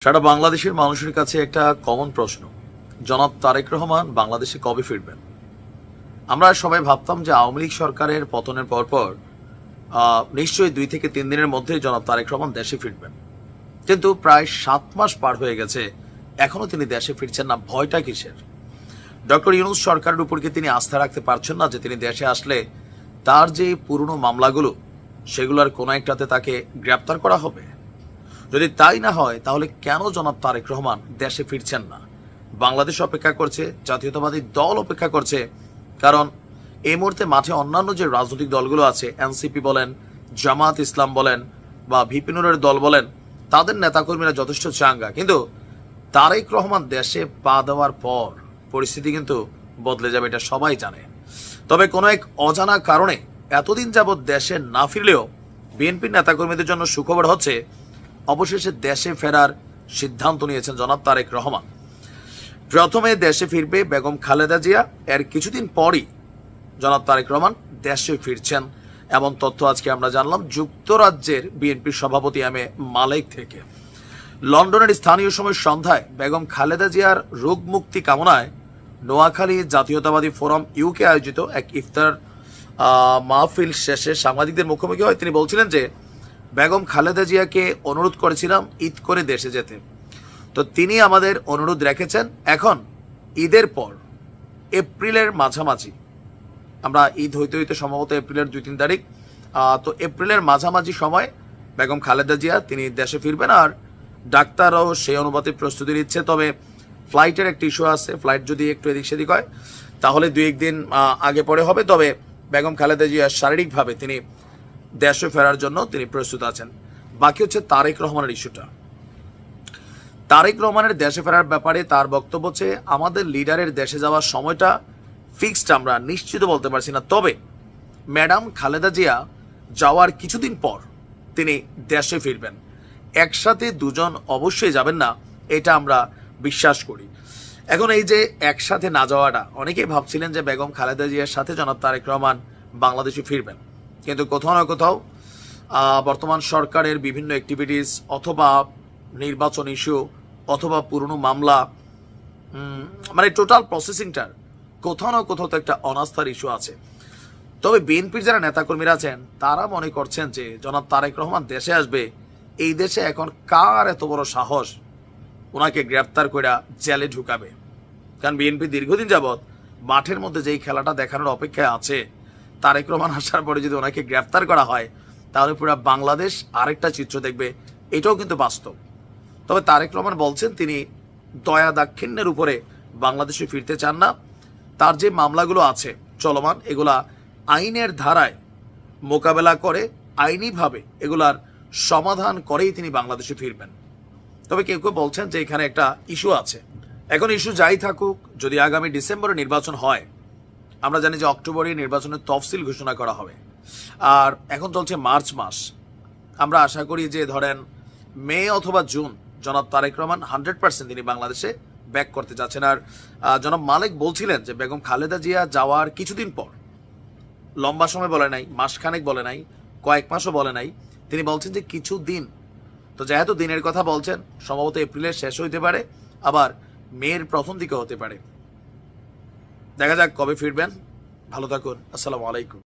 সারা বাংলাদেশের মানুষের কাছে একটা কমন প্রশ্ন, জনাব তারেক রহমান বাংলাদেশে কবে ফিরবেন? আমরা সবাই ভাবতাম যে আওয়ামী লীগ সরকারের পতনের পরপর নিশ্চয়ই 2 থেকে 3 দিনের মধ্যেই জনাব তারেক রহমান দেশে ফিরবেন, কিন্তু প্রায় 7 মাস পার হয়ে গেছে, এখনো তিনি দেশে ফিরছেন না। ভয়টা কিসের? ডক্টর ইউনূস সরকারের উপর কি তিনি আস্থা রাখতে পারছেন না যে তিনি দেশে আসলে তার যে পুরনো মামলাগুলো সেগুলোর কোনো একটাতে তাকে গ্রেপ্তার করা হবে? যদি তাই না হয় তাহলে কেন জনাব তারেক রহমান দেশে ফিরছেন না? বাংলাদেশ অপেক্ষা করছে, জাতীয়তাবাদী দল অপেক্ষা করছে, কারণ এই মুহূর্তে মাঠে অন্যান্য যে রাজনৈতিক দলগুলো আছে, এনসিপি বলেন, জামাত ইসলাম বলেন বা ভিপি নুরের দল বলেন, তাদের নেতাকর্মীরা যথেষ্ট চাঙ্গা, কিন্তু তারেক রহমান দেশে পা দেওয়ার পর পরিস্থিতি কিন্তু বদলে যাবে, এটা সবাই জানে। তবে কোনো এক অজানা কারণে এতদিন যাবৎ দেশে না ফিরলেও বিএনপির নেতাকর্মীদের জন্য সুখবর হচ্ছে, অবশেষে দেশে ফেরার সিদ্ধান্ত নিয়েছেন জনাব তারেক রহমান। প্রথমে দেশে ফিরবে বেগম খালেদা জিয়া, এর কিছুদিন পরই জনাব তারেক রহমান দেশে ফিরছেন, এমন তথ্য আজকে আমরা জানলাম যুক্তরাজ্যের বিএনপির সভাপতি এম এ মালেক থেকে। লন্ডনের স্থানীয় সময় সন্ধ্যায় বেগম খালেদা জিয়ার রোগ মুক্তি কামনায় নোয়াখালী জাতীয়তাবাদী ফোরাম ইউকে আয়োজিত এক ইফতার মাহফিল শেষে সাংবাদিকদের মুখোমুখি হয় তিনি বলছিলেন যে বেগম খালেদা জিয়াকে অনুরোধ করেছিলাম ঈদ করে দেশে যেতে, তো তিনি আমাদের অনুরোধ রেখেছেন। এখন ঈদের পর এপ্রিলের মাঝামাঝি, আমরা ঈদ হইতে হইতে সম্ভবত এপ্রিলের 2-3 তারিখ, তো এপ্রিলের মাঝামাঝি সময় বেগম খালেদা জিয়া তিনি দেশে ফিরবেন। আর ডাক্তারও সেই অনুপাতে প্রস্তুতি নিচ্ছে, তবে ফ্লাইটের একটা ইস্যু আছে, ফ্লাইট যদি একটু এদিক সেদিক হয় তাহলে 2-1 দিন আগে পরে হবে। তবে বেগম খালেদা জিয়া শারীরিকভাবে তিনি দেশে ফেরার জন্য তিনি প্রস্তুত আছেন। বাকি হচ্ছে তারেক রহমানের ইস্যুটা। তারেক রহমানের দেশে ফেরার ব্যাপারে তার বক্তব্য হচ্ছে, আমাদের লিডারের দেশে যাওয়ার সময়টা ফিক্সড আমরা নিশ্চিত বলতে পারছি না, তবে ম্যাডাম খালেদা জিয়া যাওয়ার কিছুদিন পর তিনি দেশে ফিরবেন। একসাথে দুজন অবশ্যই যাবেন না, এটা আমরা বিশ্বাস করি। এখন এই যে একসাথে না যাওয়াটা, অনেকেই ভাবছিলেন যে বেগম খালেদা জিয়ার সাথে জনাব তারেক রহমান বাংলাদেশে ফিরবেন, কিন্তু কোথাও না কোথাও বর্তমান সরকারের বিভিন্ন অ্যাক্টিভিটিস অথবা নির্বাচন ইস্যু অথবা পুরনো মামলা, মানে টোটাল প্রসেসিংটার কোথাও না কোথাও তো একটা অনাস্থার ইস্যু আছে। তবে বিএনপির যারা নেতাকর্মীরা আছেন তারা মনে করছেন যে জনাব তারেক রহমান দেশে আসবে, এই দেশে এখন কার এত বড় সাহস ওনাকে গ্রেপ্তার করে জেলে ঢুকাবে? কারণ বিএনপি দীর্ঘদিন যাবৎ মাঠের মধ্যে যেই খেলাটা দেখানোর অপেক্ষায় আছে, তারেক রহমান আসার পরে যদি ওনাকে গ্রেফতার করা হয় তাহলে পুরো বাংলাদেশ আরেকটা চিত্র দেখবে, এটাও কিন্তু বাস্তব। তবে তারেক রহমান বলছেন তিনি দয়া দাক্ষিণ্যের উপরে বাংলাদেশে ফিরতে চান না, তার যে মামলাগুলো আছে চলমান এগুলা আইনের ধারায় মোকাবেলা করে আইনিভাবে এগুলার সমাধান করেই তিনি বাংলাদেশে ফিরবেন। তবে কেউ কেউ বলছেন যে এখানে একটা ইস্যু আছে। এখন ইস্যু যাই থাকুক, যদি আগামী ডিসেম্বরে নির্বাচন হয়, আমরা জানি যে অক্টোবরে নির্বাচনের তফসিল ঘোষণা করা হবে, আর এখন চলছে মার্চ মাস। আমরা আশা করি যে ধরেন মে অথবা জুন জনাব তারেক রহমান 100% তিনি বাংলাদেশে ব্যাক করতে যাচ্ছেন। আর জনাব মালেক বলছিলেন যে বেগম খালেদা জিয়া যাওয়ার কিছুদিন পর, লম্বা সময় বলে নাই, মাসখানেক বলে নাই, কয়েক মাসও বলে নাই, তিনি বলছেন যে কিছু দিন। তো যেহেতু দিনের কথা বলছেন, সম্ভবত এপ্রিলের শেষ হইতে পারে, আবার মের প্রথম দিকে হতে পারে। দেখা যাক কবে ফিরবেন। ভালো থাকুন। আসসালামু আলাইকুম।